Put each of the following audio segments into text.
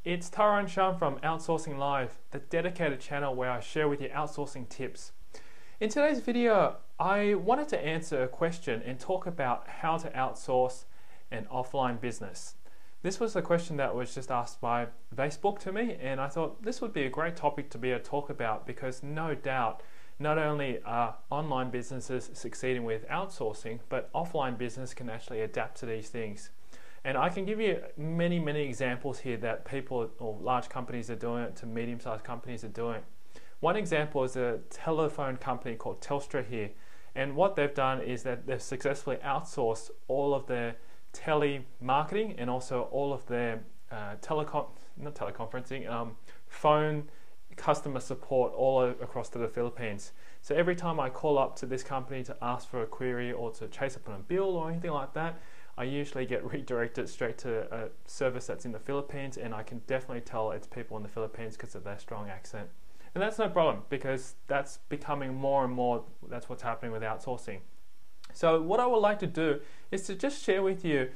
It's Tyrone Shum from Outsourcing Live, the dedicated channel where I share with you outsourcing tips. In today's video, I wanted to answer a question and talk about how to outsource an offline business. This was a question that was just asked by Facebook to me, and I thought this would be a great topic to be able to talk about because no doubt, not only are online businesses succeeding with outsourcing, but offline business can actually adapt to these things. And I can give you many examples here that people or large companies are doing it to medium-sized companies are doing. One example is a telephone company called Telstra here. And what they've done is that they've successfully outsourced all of their telemarketing and also all of their phone customer support all across to the Philippines. So every time I call up to this company to ask for a query or to chase up on a bill or anything like that, I usually get redirected straight to a service that's in the Philippines, and I can definitely tell it's people in the Philippines because of their strong accent. And that's no problem because that's becoming more and more, that's what's happening with outsourcing. So what I would like to do is to just share with you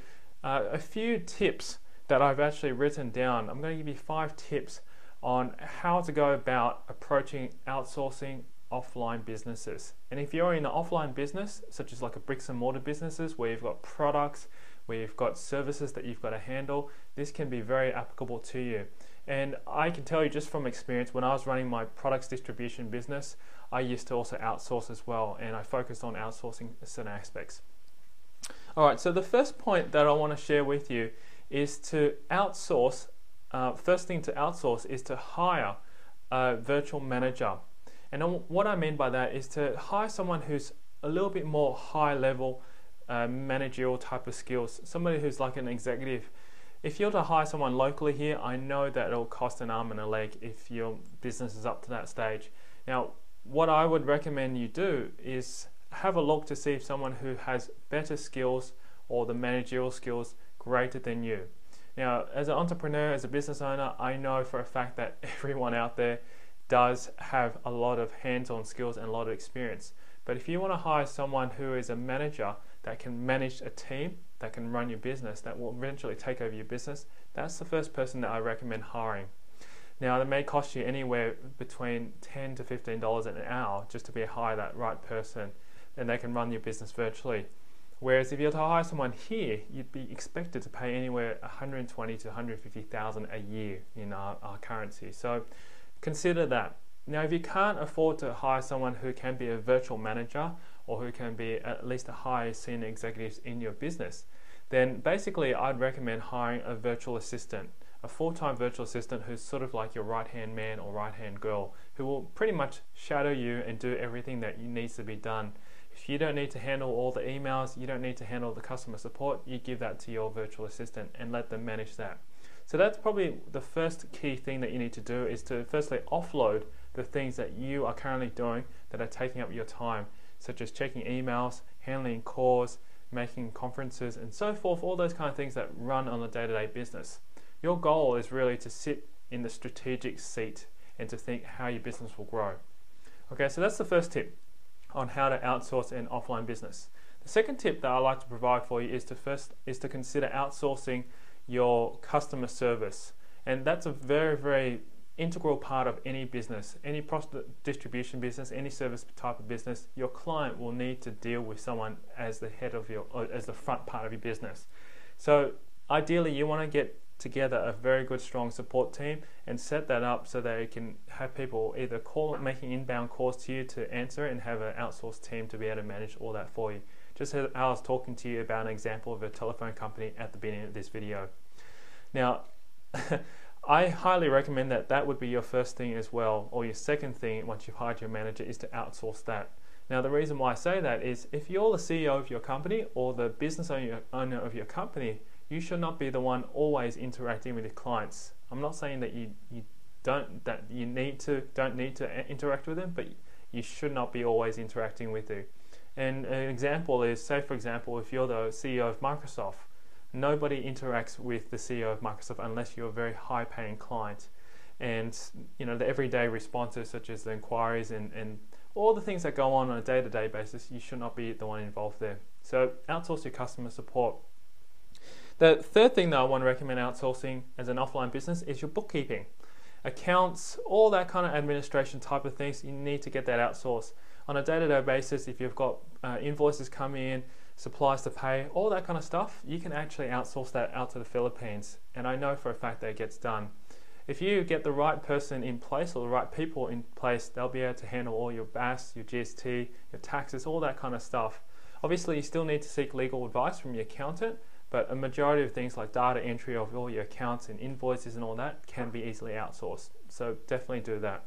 a few tips that I've actually written down. I'm going to give you 5 tips on how to go about approaching outsourcing offline businesses. And if you're in an offline business, such as like a bricks and mortar businesses where you've got products, where you've got services that you've got to handle, this can be very applicable to you. And I can tell you just from experience, when I was running my products distribution business, I used to also outsource as well, and I focused on outsourcing certain aspects. Alright, so the first point that I want to share with you is to outsource. First thing to outsource is to hire a virtual manager. And what I mean by that is to hire someone who's a little bit more high level managerial type of skills, somebody who's like an executive. If you're to hire someone locally here, I know that it'll cost an arm and a leg if your business is up to that stage. Now, what I would recommend you do is have a look to see if someone who has better skills or the managerial skills greater than you. Now, as an entrepreneur, as a business owner, I know for a fact that everyone out there does have a lot of hands-on skills and a lot of experience. But if you want to hire someone who is a manager that can manage a team, that can run your business, that will eventually take over your business, that's the first person that I recommend hiring. Now, it may cost you anywhere between $10 to $15 an hour just to hire that right person, and they can run your business virtually. Whereas if you're to hire someone here, you'd be expected to pay anywhere $120,000 to $150,000 a year in our currency. So consider that. Now, if you can't afford to hire someone who can be a virtual manager or who can be at least a high senior executive in your business, then basically I'd recommend hiring a virtual assistant, a full-time virtual assistant who's sort of like your right-hand man or right-hand girl, who will pretty much shadow you and do everything that needs to be done. If you don't need to handle all the emails, you don't need to handle the customer support, you give that to your virtual assistant and let them manage that. So that's probably the first key thing that you need to do, is to firstly offload the things that you are currently doing that are taking up your time, such as checking emails, handling calls, making conferences and so forth, all those kind of things that run on a day-to-day business. Your goal is really to sit in the strategic seat and to think how your business will grow. Okay, so that's the first tip on how to outsource an offline business. The second tip that I like to provide for you is to consider outsourcing your customer service. And that's a very integral part of any business, any product distribution business, any service type of business. Your client will need to deal with someone as the head of as the front part of your business. So ideally you want to get together a very good strong support team and set that up so that you can have people either making inbound calls to you to answer and have an outsourced team to be able to manage all that for you. Just as I was talking to you about an example of a telephone company at the beginning of this video. Now, I highly recommend that would be your first thing as well, or your second thing once you've hired your manager, is to outsource that. Now, the reason why I say that is if you're the CEO of your company or the business owner of your company, you should not be the one always interacting with your clients. I'm not saying that you don't need to interact with them, but you should not be always interacting with them. And an example is, say for example, if you're the CEO of Microsoft, nobody interacts with the CEO of Microsoft unless you're a very high paying client. And the everyday responses such as the inquiries and all the things that go on a day-to-day basis, you should not be the one involved there. So outsource your customer support. The third thing that I want to recommend outsourcing as an offline business is your bookkeeping. Accounts, all that kind of administration type of things, you need to get that outsourced. On a day-to-day basis, if you've got invoices coming in, supplies to pay, all that kind of stuff, you can actually outsource that out to the Philippines. And I know for a fact that it gets done. If you get the right person in place or the right people in place, they'll be able to handle all your BAS, your GST, your taxes, all that kind of stuff. Obviously, you still need to seek legal advice from your accountant, but a majority of things like data entry of all your accounts and invoices and all that can be easily outsourced. So definitely do that.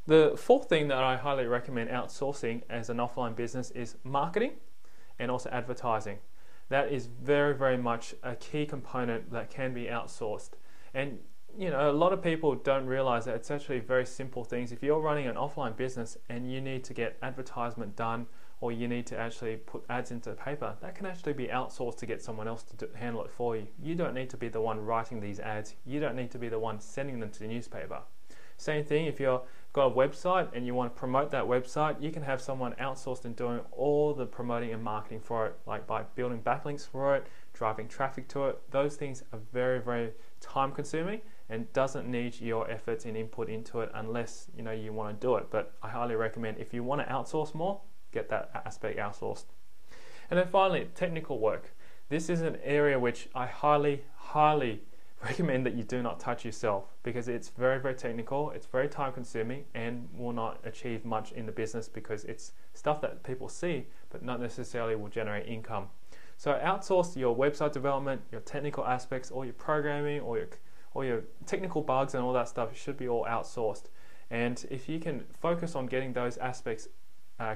The fourth thing that I highly recommend outsourcing as an offline business is marketing and also advertising. That is very, very much a key component that can be outsourced. And you know, a lot of people don't realize that it's actually very simple things. If you're running an offline business and you need to get advertisement done, or you need to actually put ads into the paper, that can actually be outsourced to get someone else to handle it for you. You don't need to be the one writing these ads. You don't need to be the one sending them to the newspaper. Same thing, if you've got a website and you want to promote that website, you can have someone outsourced in doing all the promoting and marketing for it, like by building backlinks for it, driving traffic to it. Those things are very, very time consuming and doesn't need your efforts and input into it unless you want to do it. But I highly recommend, if you want to outsource more, get that aspect outsourced. And then finally, technical work. This is an area which I highly recommend that you do not touch yourself, because it's very, very technical, it's very time consuming, and will not achieve much in the business because it's stuff that people see but not necessarily will generate income. So outsource your website development, your technical aspects, all your programming, all your technical bugs and all that stuff should be all outsourced. And if you can focus on getting those aspects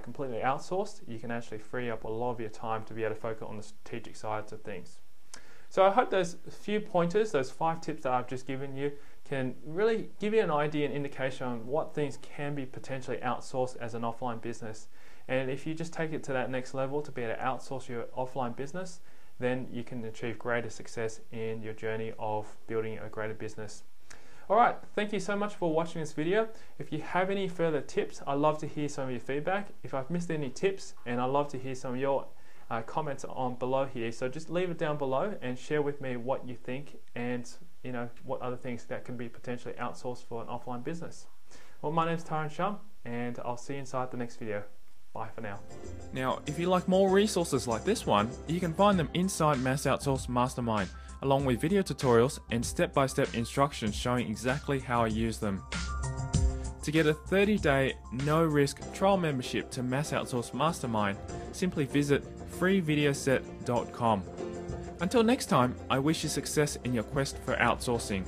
completely outsourced, you can actually free up a lot of your time to be able to focus on the strategic sides of things. So I hope those few pointers, those 5 tips that I've just given you, can really give you an idea and indication on what things can be potentially outsourced as an offline business. And if you just take it to that next level to be able to outsource your offline business, then you can achieve greater success in your journey of building a greater business. Alright, thank you so much for watching this video. If you have any further tips, I'd love to hear some of your feedback. If I've missed any tips, and I'd love to hear some of your comments on below here. So just leave it down below and share with me what you think, and what other things that can be potentially outsourced for an offline business. Well, my name's Tyron Shum, and I'll see you inside the next video. Bye for now. Now, if you like more resources like this one, you can find them inside Mass Outsource Mastermind, along with video tutorials and step-by-step instructions showing exactly how I use them. To get a 30-day no-risk trial membership to Mass Outsource Mastermind, simply visit freevideoset.com. Until next time, I wish you success in your quest for outsourcing.